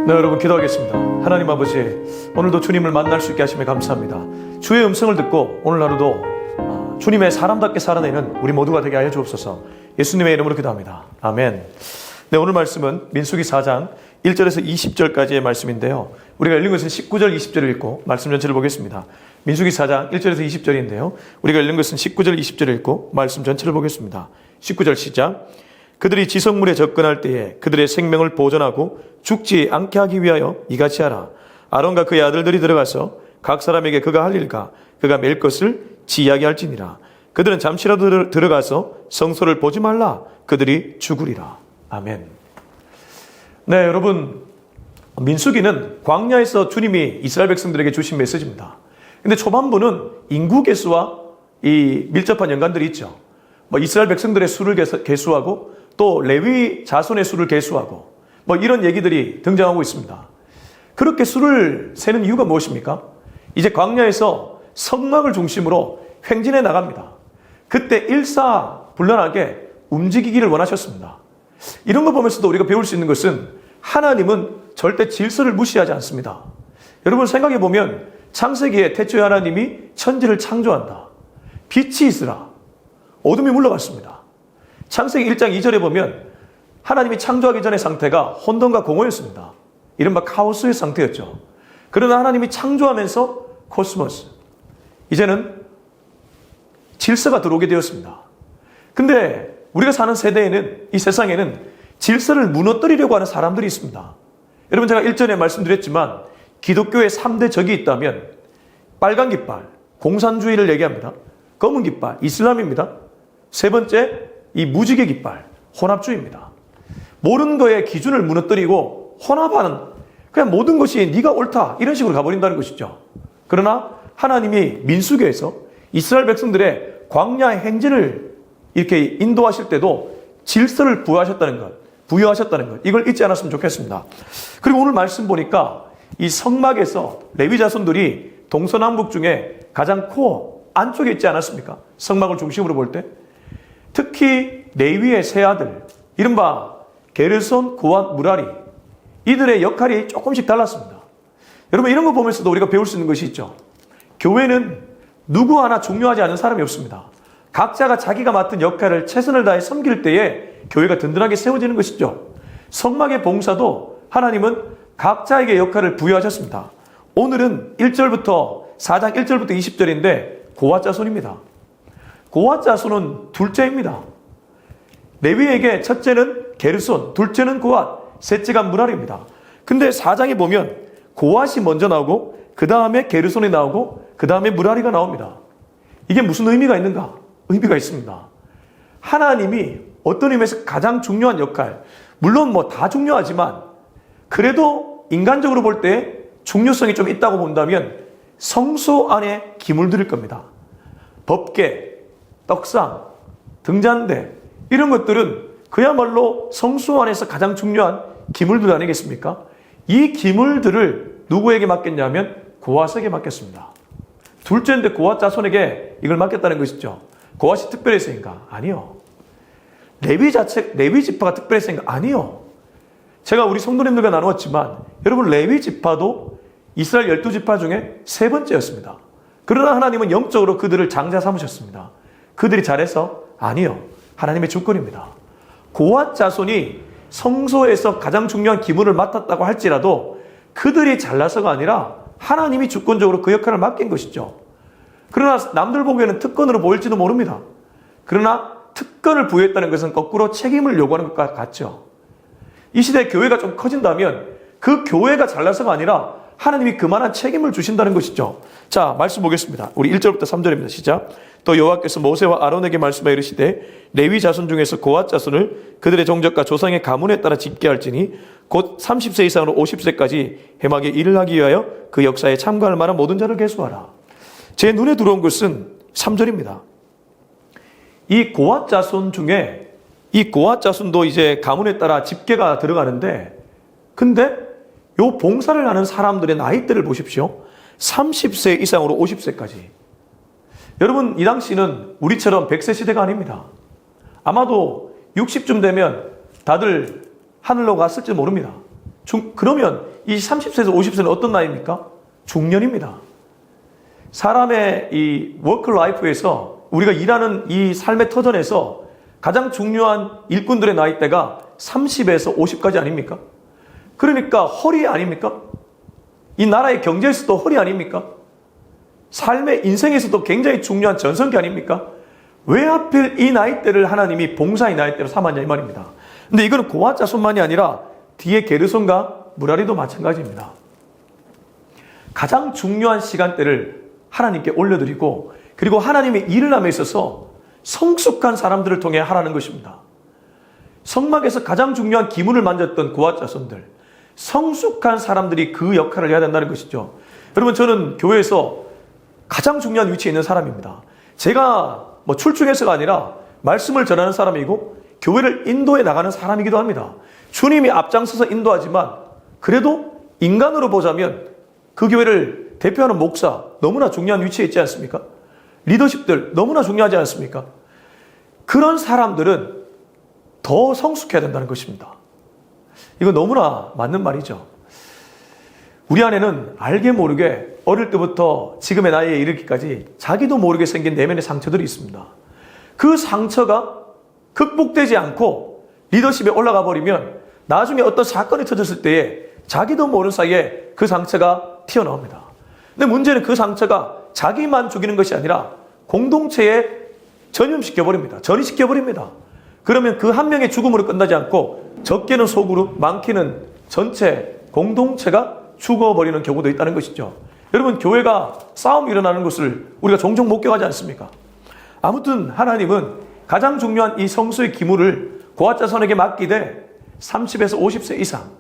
네, 여러분 기도하겠습니다. 하나님 아버지, 오늘도 주님을 만날 수 있게 하심에 감사합니다. 주의 음성을 듣고 오늘 하루도 주님의 사람답게 살아내는 우리 모두가 되게 하여 주옵소서. 예수님의 이름으로 기도합니다. 아멘. 네, 오늘 말씀은 민수기 4장 1절에서 20절까지의 말씀인데요. 우리가 읽는 것은 19절, 20절을 읽고 말씀 전체를 보겠습니다. 민수기 4장 1절에서 20절인데요. 우리가 읽는 것은 19절, 20절을 읽고 말씀 전체를 보겠습니다. 19절 시작. 그들이 지성물에 접근할 때에 그들의 생명을 보존하고 죽지 않게 하기 위하여 이같이 하라. 아론과 그의 아들들이 들어가서 각 사람에게 그가 할 일과 그가 맬 것을 이야기할지니라. 그들은 잠시라도 들어가서 성소를 보지 말라. 그들이 죽으리라. 아멘. 네, 여러분, 민수기는 광야에서 주님이 이스라엘 백성들에게 주신 메시지입니다. 근데 초반부는 인구 계수와 이 밀접한 연관들이 있죠. 이스라엘 백성들의 수를 계수하고 또 레위 자손의 수를 계수하고 이런 얘기들이 등장하고 있습니다. 그렇게 수를 세는 이유가 무엇입니까? 이제 광야에서 성막을 중심으로 횡진해 나갑니다. 그때 일사불란하게 움직이기를 원하셨습니다. 이런 거 보면서도 우리가 배울 수 있는 것은 하나님은 절대 질서를 무시하지 않습니다. 여러분 생각해 보면 창세기에 태초에 하나님이 천지를 창조한다. 빛이 있으라. 어둠이 물러갔습니다. 창세기 1장 2절에 보면 하나님이 창조하기 전의 상태가 혼돈과 공허였습니다. 이른바 카오스의 상태였죠. 그러나 하나님이 창조하면서 코스모스, 이제는 질서가 들어오게 되었습니다. 근데 우리가 사는 세대에는, 이 세상에는 질서를 무너뜨리려고 하는 사람들이 있습니다. 여러분 제가 일전에 말씀드렸지만 기독교의 3대 적이 있다면 빨간 깃발, 공산주의를 얘기합니다. 검은 깃발, 이슬람입니다. 세 번째, 이 무지개 깃발, 혼합주의입니다. 모르는 거에 기준을 무너뜨리고 혼합하는, 그냥 모든 것이 네가 옳다 이런 식으로 가버린다는 것이죠. 그러나 하나님이 민수기에서 이스라엘 백성들의 광야의 행진을 이렇게 인도하실 때도 질서를 부여하셨다는 것, 이걸 잊지 않았으면 좋겠습니다. 그리고 오늘 말씀 보니까 이 성막에서 레위 자손들이 동서남북 중에 가장 코어 안쪽에 있지 않았습니까? 성막을 중심으로 볼 때. 특히 레위의 세 아들, 이른바 게르손, 고앗, 무라리, 이들의 역할이 조금씩 달랐습니다. 여러분 이런 거 보면서도 우리가 배울 수 있는 것이 있죠. 교회는 누구 하나 중요하지 않은 사람이 없습니다. 각자가 자기가 맡은 역할을 최선을 다해 섬길 때에 교회가 든든하게 세워지는 것이죠. 성막의 봉사도 하나님은 각자에게 역할을 부여하셨습니다. 오늘은 1절부터 4장 1절부터 20절인데 고앗 자손입니다. 고앗 자손은 둘째입니다. 레위에게 첫째는 게르손, 둘째는 고앗, 셋째가 무라리입니다. 근데 4장에 보면 고앗이 먼저 나오고 그 다음에 게르손이 나오고 그 다음에 무라리가 나옵니다. 이게 무슨 의미가 있는가? 의미가 있습니다. 하나님이 어떤 의미에서 가장 중요한 역할, 물론 다 중요하지만 그래도 인간적으로 볼 때 중요성이 좀 있다고 본다면 성소 안에 기물들일 겁니다. 법궤, 떡상, 등잔대 이런 것들은 그야말로 성소 안에서 가장 중요한 기물들 아니겠습니까? 이 기물들을 누구에게 맡겼냐면 고앗에게 맡겼습니다. 둘째인데 고앗 자손에게 이걸 맡겼다는 것이죠. 고앗이 특별해서인가? 아니요. 레위 지파가 특별해서인가? 아니요. 제가 우리 성도님들과 나누었지만 여러분 레위 지파도 이스라엘 12지파 중에 세 번째였습니다. 그러나 하나님은 영적으로 그들을 장자 삼으셨습니다. 그들이 잘해서? 아니요. 하나님의 주권입니다. 고앗 자손이 성소에서 가장 중요한 기물을 맡았다고 할지라도 그들이 잘나서가 아니라 하나님이 주권적으로 그 역할을 맡긴 것이죠. 그러나 남들 보기에는 특권으로 보일지도 모릅니다. 그러나 특권을 부여했다는 것은 거꾸로 책임을 요구하는 것과 같죠. 이 시대에 교회가 좀 커진다면 그 교회가 잘나서가 아니라 하나님이 그만한 책임을 주신다는 것이죠. 자, 말씀 보겠습니다. 우리 1절부터 3절입니다. 시작. 또 여호와께서 모세와 아론에게 말씀하여 이르시되 레위 자손 중에서 고앗 자손을 그들의 종족과 조상의 가문에 따라 집게 할지니 곧 30세 이상으로 50세까지 해막에 일을 하기 위하여 그 역사에 참가할 만한 모든 자를 계수하라. 제 눈에 들어온 것은 3절입니다. 이 고앗 자손 중에 이 고앗 자손도 이제 가문에 따라 집계가 들어가는데 근데 요 봉사를 하는 사람들의 나이대를 보십시오. 30세 이상으로 50세까지. 여러분 이 당시는 우리처럼 100세 시대가 아닙니다. 아마도 60쯤 되면 다들 하늘로 갔을지 모릅니다. 그러면 이 30세에서 50세는 어떤 나이입니까? 중년입니다. 사람의 이 워크 라이프에서 우리가 일하는 이 삶의 터전에서 가장 중요한 일꾼들의 나이대가 30에서 50까지 아닙니까? 그러니까 허리 아닙니까? 이 나라의 경제에서도 허리 아닙니까? 삶의 인생에서도 굉장히 중요한 전성기 아닙니까? 왜 하필 이 나이대를 하나님이 봉사의 나이대로 삼았냐 이 말입니다. 근데 이거는 고아 자손만이 아니라 뒤에 게르손과 무라리도 마찬가지입니다. 가장 중요한 시간대를 하나님께 올려드리고 그리고 하나님의 일을 함에 있어서 성숙한 사람들을 통해 하라는 것입니다. 성막에서 가장 중요한 기문을 만졌던 고아 자손들, 성숙한 사람들이 그 역할을 해야 된다는 것이죠. 여러분, 저는 교회에서 가장 중요한 위치에 있는 사람입니다. 제가 출중해서가 아니라 말씀을 전하는 사람이고 교회를 인도해 나가는 사람이기도 합니다. 주님이 앞장서서 인도하지만 그래도 인간으로 보자면 그 교회를 대표하는 목사 너무나 중요한 위치에 있지 않습니까? 리더십들 너무나 중요하지 않습니까? 그런 사람들은 더 성숙해야 된다는 것입니다. 이거 너무나 맞는 말이죠. 우리 안에는 알게 모르게 어릴 때부터 지금의 나이에 이르기까지 자기도 모르게 생긴 내면의 상처들이 있습니다. 그 상처가 극복되지 않고 리더십에 올라가 버리면 나중에 어떤 사건이 터졌을 때에 자기도 모르는 사이에 그 상처가 튀어나옵니다. 근데 문제는 그 상처가 자기만 죽이는 것이 아니라 공동체에 전염시켜버립니다. 전이시켜버립니다. 그러면 그 한 명의 죽음으로 끝나지 않고 적게는 소그룹, 많게는 전체 공동체가 죽어버리는 경우도 있다는 것이죠. 여러분, 교회가 싸움이 일어나는 것을 우리가 종종 목격하지 않습니까? 아무튼 하나님은 가장 중요한 이 성수의 기물을 고아자손에게 맡기되 30에서 50세 이상,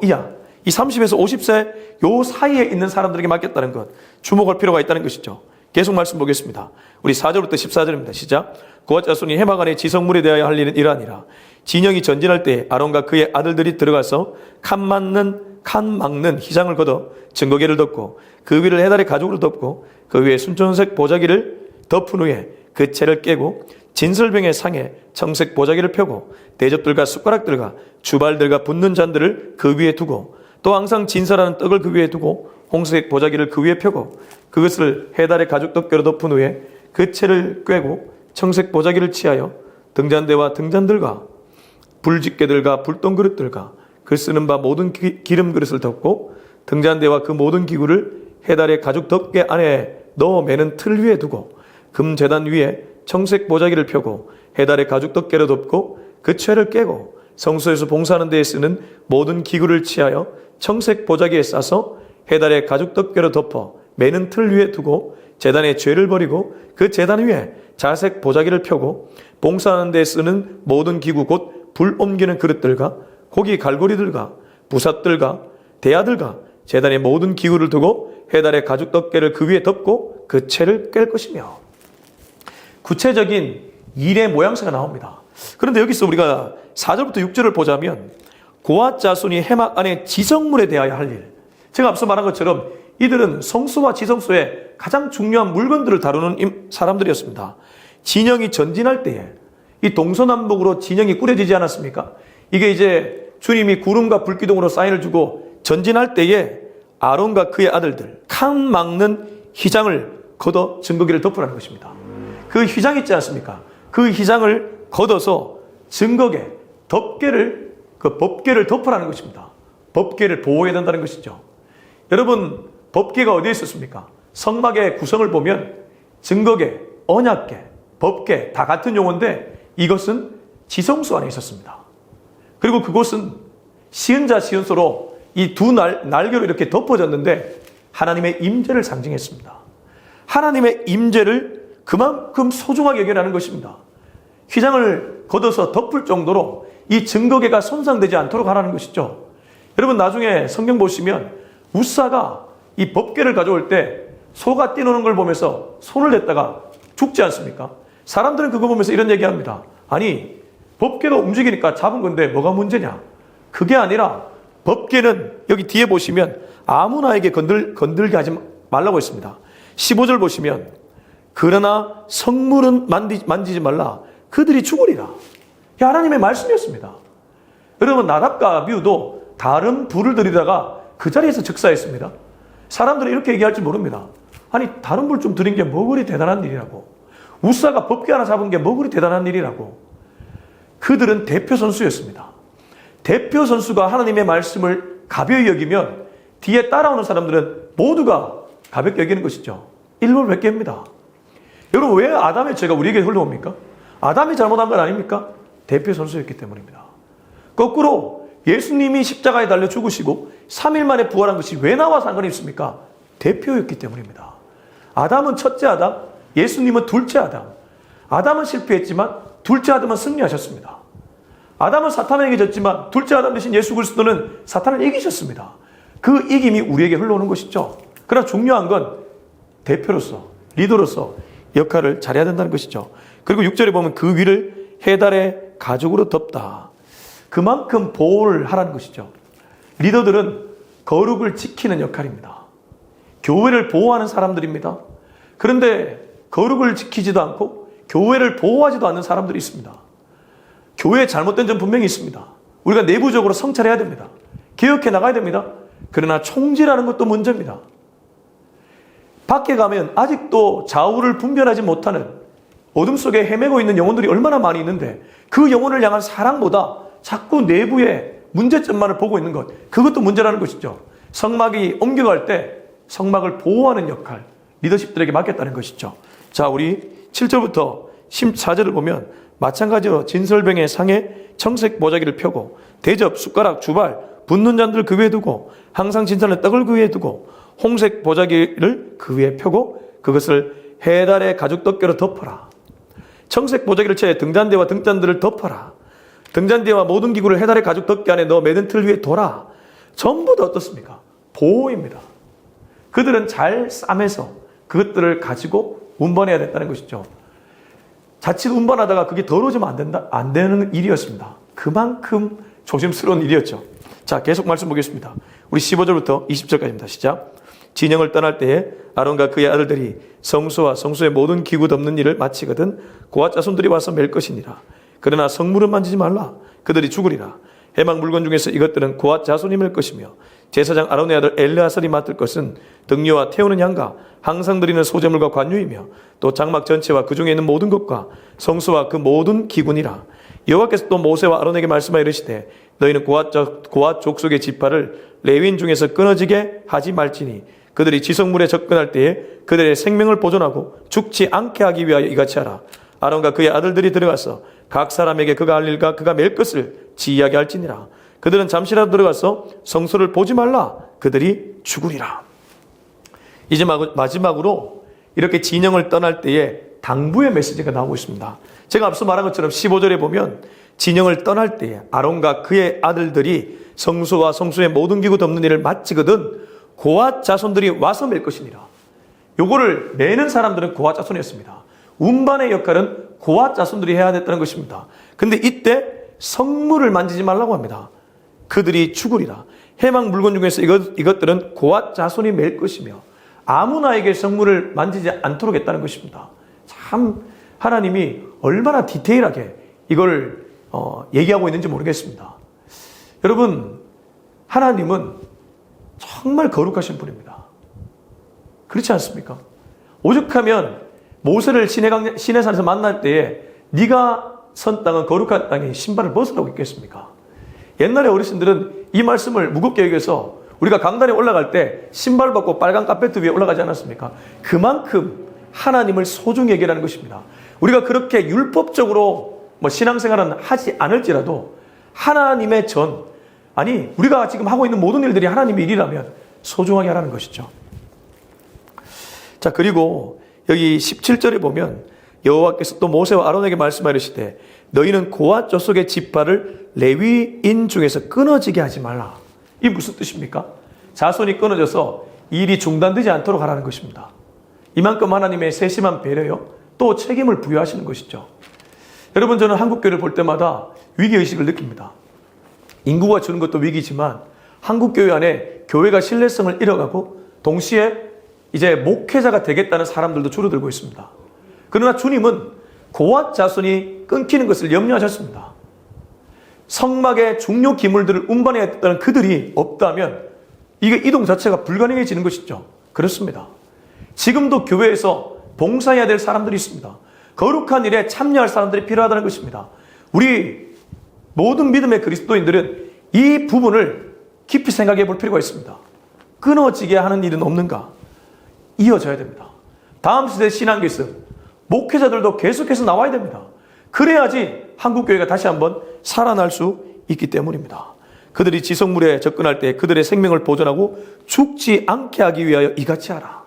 이하, 이 30에서 50세 요 사이에 있는 사람들에게 맡겼다는 것, 주목할 필요가 있다는 것이죠. 계속 말씀 보겠습니다. 우리 4절부터 14절입니다. 시작. 고아자손이 해막 안에 지성물에 대하여 할 일은 이러하니라. 진영이 전진할 때 아론과 그의 아들들이 들어가서 칸 막는 휘장을 걷어 증거계를 덮고 그 위를 해달의 가죽으로 덮고 그 위에 순천색 보자기를 덮은 후에 그 채를 깨고 진설병의 상에 청색 보자기를 펴고 대접들과 숟가락들과 주발들과 붓는 잔들을 그 위에 두고 또 항상 진설하는 떡을 그 위에 두고 홍색 보자기를 그 위에 펴고 그것을 해달의 가죽 덮개로 덮은 후에 그 채를 꿰고 청색 보자기를 취하여 등잔대와 등잔들과 불집게들과 불똥그릇들과 그 쓰는 바 모든 기름 그릇을 덮고 등잔대와 그 모든 기구를 해달의 가죽 덮개 안에 넣어 매는 틀 위에 두고 금제단 위에 청색 보자기를 펴고 해달의 가죽 덮개로 덮고 그 채를 깨고 성소에서 봉사하는 데에 쓰는 모든 기구를 취하여 청색 보자기에 싸서 해달의 가죽 덮개로 덮어 매는 틀 위에 두고 제단에 죄를 버리고 그 제단 위에 자색 보자기를 펴고 봉사하는 데에 쓰는 모든 기구 곧 불 옮기는 그릇들과 고기 갈고리들과 부삿들과 대야들과 제단의 모든 기구를 두고 해달의 가죽 덮개를 그 위에 덮고 그 채를 깰 것이며. 구체적인 일의 모양새가 나옵니다. 그런데 여기서 우리가 4절부터 6절을 보자면 고아 자손이 해막 안에 지성물에 대하여 할 일, 제가 앞서 말한 것처럼 이들은 성소와 지성소의 가장 중요한 물건들을 다루는 사람들이었습니다. 진영이 전진할 때에 이 동서남북으로 진영이 꾸려지지 않았습니까? 이게 이제 주님이 구름과 불기둥으로 사인을 주고 전진할 때에 아론과 그의 아들들 칸 막는 휘장을 걷어 증거기를 덮으라는 것입니다. 그 휘장 있지 않습니까? 그 휘장을 걷어서 증거계, 덮개를, 그 법궤를 덮으라는 것입니다. 법궤를 보호해야 된다는 것이죠. 여러분, 법궤가 어디에 있었습니까? 성막의 구성을 보면 증거계, 언약궤, 법궤 다 같은 용어인데 이것은 지성소 안에 있었습니다. 그리고 그곳은 시은자 시은소로 이 두 날개로 이렇게 덮어졌는데 하나님의 임재를 상징했습니다. 하나님의 임재를 그만큼 소중하게 여겨라는 것입니다. 휘장을 걷어서 덮을 정도로 이 증거계가 손상되지 않도록 하라는 것이죠. 여러분, 나중에 성경 보시면 우사가 이 법궤를 가져올 때 소가 뛰노는 걸 보면서 손을 댔다가 죽지 않습니까? 사람들은 그거 보면서 이런 얘기합니다. 아니, 법궤가 움직이니까 잡은 건데 뭐가 문제냐? 그게 아니라 법궤는 여기 뒤에 보시면 아무나에게 건들게 하지 말라고 했습니다. 15절 보시면 그러나 성물은 만지지 말라. 그들이 죽으리라. 하나님의 말씀이었습니다. 여러분, 나답과 아비후도 다른 불을 들이다가 그 자리에서 즉사했습니다. 사람들은 이렇게 얘기할지 모릅니다. 아니, 다른 불 좀 들인 게 뭐 그리 대단한 일이라고. 우사가 법궤 하나 잡은 게 뭐 그리 대단한 일이라고. 그들은 대표 선수였습니다. 대표 선수가 하나님의 말씀을 가벼이 여기면 뒤에 따라오는 사람들은 모두가 가볍게 여기는 것이죠. 일벌백계입니다. 여러분, 왜 아담의 죄가 우리에게 흘러옵니까? 아담이 잘못한 건 아닙니까? 대표 선수였기 때문입니다. 거꾸로 예수님이 십자가에 달려 죽으시고 3일 만에 부활한 것이 왜 나와 상관이 있습니까? 대표였기 때문입니다. 아담은 첫째 아담, 예수님은 둘째 아담. 아담은 실패했지만 둘째 아담은 승리하셨습니다. 아담은 사탄에게 졌지만 둘째 아담 대신 예수 그리스도는 사탄을 이기셨습니다. 그 이김이 우리에게 흘러오는 것이죠. 그러나 중요한 건 대표로서, 리더로서 역할을 잘해야 된다는 것이죠. 그리고 6절에 보면 그 위를 해달의 가죽으로 덮다. 그만큼 보호를 하라는 것이죠. 리더들은 거룩을 지키는 역할입니다. 교회를 보호하는 사람들입니다. 그런데 거룩을 지키지도 않고 교회를 보호하지도 않는 사람들이 있습니다. 교회에 잘못된 점 분명히 있습니다. 우리가 내부적으로 성찰해야 됩니다. 개혁해 나가야 됩니다. 그러나 총질하는 것도 문제입니다. 밖에 가면 아직도 좌우를 분별하지 못하는 어둠 속에 헤매고 있는 영혼들이 얼마나 많이 있는데 그 영혼을 향한 사랑보다 자꾸 내부의 문제점만을 보고 있는 것, 그것도 문제라는 것이죠. 성막이 옮겨갈 때 성막을 보호하는 역할, 리더십들에게 맡겼다는 것이죠. 자, 우리 7절부터 14절을 보면 마찬가지로 진설병의 상에 청색 보자기를 펴고 대접, 숟가락, 주발, 붓는 잔들 그 위에 두고 항상 진설의 떡을 그 위에 두고 홍색 보자기를 그 위에 펴고 그것을 해달의 가죽 덮개로 덮어라. 청색 보자기를 채 등잔대와 등잔들을 덮어라. 등잔대와 모든 기구를 해달의 가죽 덮개 안에 넣어 매든 틀 위에 둬라. 전부 다 어떻습니까? 보호입니다. 그들은 잘 싸매서 그것들을 가지고 운반해야 됐다는 것이죠. 자칫 운반하다가 그게 더러워지면 안 되는 일이었습니다. 그만큼 조심스러운 일이었죠. 자, 계속 말씀 보겠습니다. 우리 15절부터 20절까지입니다. 시작. 진영을 떠날 때에 아론과 그의 아들들이 성소와 성소의 모든 기구 덮는 일을 마치거든 고아 자손들이 와서 맬 것이니라. 그러나 성물은 만지지 말라. 그들이 죽으리라. 해막 물건 중에서 이것들은 고아 자손이 맬 것이며 제사장 아론의 아들 엘르아살이 맡을 것은 등려와 태우는 양과 항상 드리는 소제물과 관유이며 또 장막 전체와 그 중에 있는 모든 것과 성소와 그 모든 기구니라. 여호와께서 또 모세와 아론에게 말씀하여 이르시되 너희는 고아 족속의 지파를 레위인 중에서 끊어지게 하지 말지니 그들이 지성물에 접근할 때에 그들의 생명을 보존하고 죽지 않게 하기 위하여 이같이 하라. 아론과 그의 아들들이 들어가서 각 사람에게 그가 할 일과 그가 맬 것을 지휘하게 할지니라. 그들은 잠시라도 들어가서 성소를 보지 말라. 그들이 죽으리라. 이제 마지막으로 이렇게 진영을 떠날 때에 당부의 메시지가 나오고 있습니다. 제가 앞서 말한 것처럼 15절에 보면 진영을 떠날 때에 아론과 그의 아들들이 성소와 성소의 모든 기구 덮는 일을 마치거든 고아 자손들이 와서 맬 것이니라. 요거를 매는 사람들은 고아 자손이었습니다. 운반의 역할은 고아 자손들이 해야 됐다는 것입니다. 근데 이때 성물을 만지지 말라고 합니다. 그들이 죽으리라. 해막 물건 중에서 이것들은 고아 자손이 맬 것이며 아무나에게 성물을 만지지 않도록 했다는 것입니다. 참 하나님이 얼마나 디테일하게 이걸 얘기하고 있는지 모르겠습니다. 여러분, 하나님은 정말 거룩하신 분입니다. 그렇지 않습니까? 오죽하면 모세를 시내산에서 만날 때에 네가 선 땅은 거룩한 땅에 신발을 벗으라고 했겠습니까? 옛날에 어르신들은 이 말씀을 무겁게 여겨서 우리가 강단에 올라갈 때 신발 벗고 빨간 카페트 위에 올라가지 않았습니까? 그만큼 하나님을 소중히 여기라는 것입니다. 우리가 그렇게 율법적으로 신앙생활은 하지 않을지라도 하나님의 우리가 지금 하고 있는 모든 일들이 하나님의 일이라면 소중하게 하라는 것이죠. 자, 그리고 여기 17절에 보면 여호와께서 또 모세와 아론에게 말씀하시되 너희는 고아 족속의 지파를 레위인 중에서 끊어지게 하지 말라. 이게 무슨 뜻입니까? 자손이 끊어져서 일이 중단되지 않도록 하라는 것입니다. 이만큼 하나님의 세심한 배려요, 또 책임을 부여하시는 것이죠. 여러분, 저는 한국교회를 볼 때마다 위기의식을 느낍니다. 인구가 주는 것도 위기지만 한국교회 안에 교회가 신뢰성을 잃어가고 동시에 이제 목회자가 되겠다는 사람들도 줄어들고 있습니다. 그러나 주님은 고아 자손이 끊기는 것을 염려하셨습니다. 성막의 중요 기물들을 운반했던 그들이 없다면 이게 이동 자체가 불가능해지는 것이죠. 그렇습니다. 지금도 교회에서 봉사해야 될 사람들이 있습니다. 거룩한 일에 참여할 사람들이 필요하다는 것입니다. 우리 모든 믿음의 그리스도인들은 이 부분을 깊이 생각해 볼 필요가 있습니다. 끊어지게 하는 일은 없는가? 이어져야 됩니다. 다음 시대 신앙교습, 목회자들도 계속해서 나와야 됩니다. 그래야지 한국교회가 다시 한번 살아날 수 있기 때문입니다. 그들이 지성물에 접근할 때 그들의 생명을 보존하고 죽지 않게 하기 위하여 이같이 하라.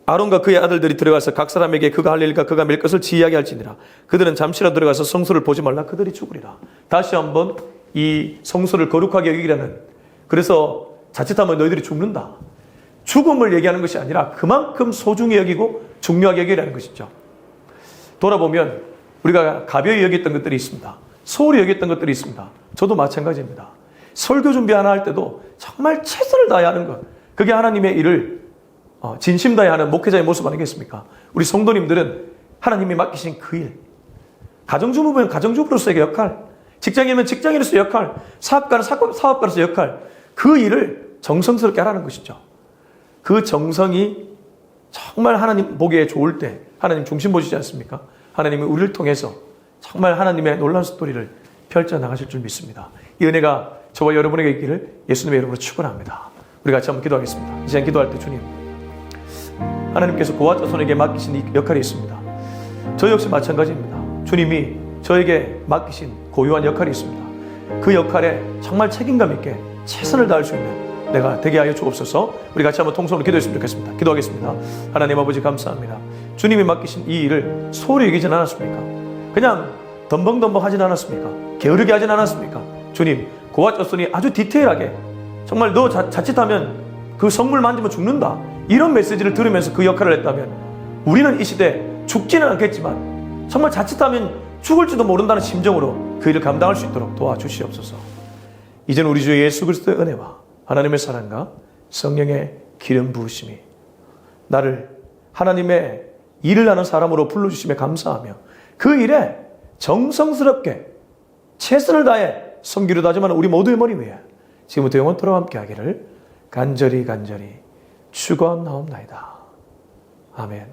아론과 그의 아들들이 들어가서 각 사람에게 그가 할 일과 그가 맬 것을 지휘하게 할지니라. 그들은 잠시라도 들어가서 성소를 보지 말라. 그들이 죽으리라. 다시 한번 이 성소를 거룩하게 여기라는, 그래서 자칫하면 너희들이 죽는다. 죽음을 얘기하는 것이 아니라 그만큼 소중히 여기고 중요하게 여기라는 것이죠. 돌아보면 우리가 가벼이 여겼던 것들이 있습니다. 소홀히 여겼던 것들이 있습니다. 저도 마찬가지입니다. 설교 준비 하나 할 때도 정말 최선을 다해 하는 것, 그게 하나님의 일을 진심 다해 하는 목회자의 모습 아니겠습니까? 우리 성도님들은 하나님이 맡기신 그 일, 가정주부면 가정주부로서의 역할, 직장인이면 직장인으로서의 역할, 사업가는 사업가로서의 역할, 그 일을 정성스럽게 하라는 것이죠. 그 정성이 정말 하나님 보기에 좋을 때 하나님 중심 보시지 않습니까? 하나님이 우리를 통해서 정말 하나님의 놀라운 스토리를 펼쳐나가실 줄 믿습니다. 이 은혜가 저와 여러분에게 있기를 예수님의 이름으로 축원합니다. 우리 같이 한번 기도하겠습니다. 이제 기도할 때 주님, 하나님께서 고아 자손에게 맡기신 이 역할이 있습니다. 저 역시 마찬가지입니다. 주님이 저에게 맡기신 고유한 역할이 있습니다. 그 역할에 정말 책임감 있게 최선을 다할 수 있는 내가 되게 하여 주옵소서. 우리 같이 한번 통성으로 기도했으면 좋겠습니다. 기도하겠습니다. 하나님 아버지 감사합니다. 주님이 맡기신 이 일을 소홀히 여기진 않았습니까? 그냥 덤벙덤벙 하진 않았습니까? 게으르게 하진 않았습니까? 주님, 고아 자손이 아주 디테일하게 정말 너 자칫하면 그 성물 만지면 죽는다, 이런 메시지를 들으면서 그 역할을 했다면 우리는 이 시대 죽지는 않겠지만 정말 자칫하면 죽을지도 모른다는 심정으로 그 일을 감당할 수 있도록 도와주시옵소서. 이제는 우리 주 예수 그리스도의 은혜와 하나님의 사랑과 성령의 기름 부으심이 나를 하나님의 일을 하는 사람으로 불러주심에 감사하며 그 일에 정성스럽게 최선을 다해 섬기려 하지만 우리 모두의 머리 위에 지금부터 영원토록 함께 하기를 간절히 축원하옵나이다. 아멘.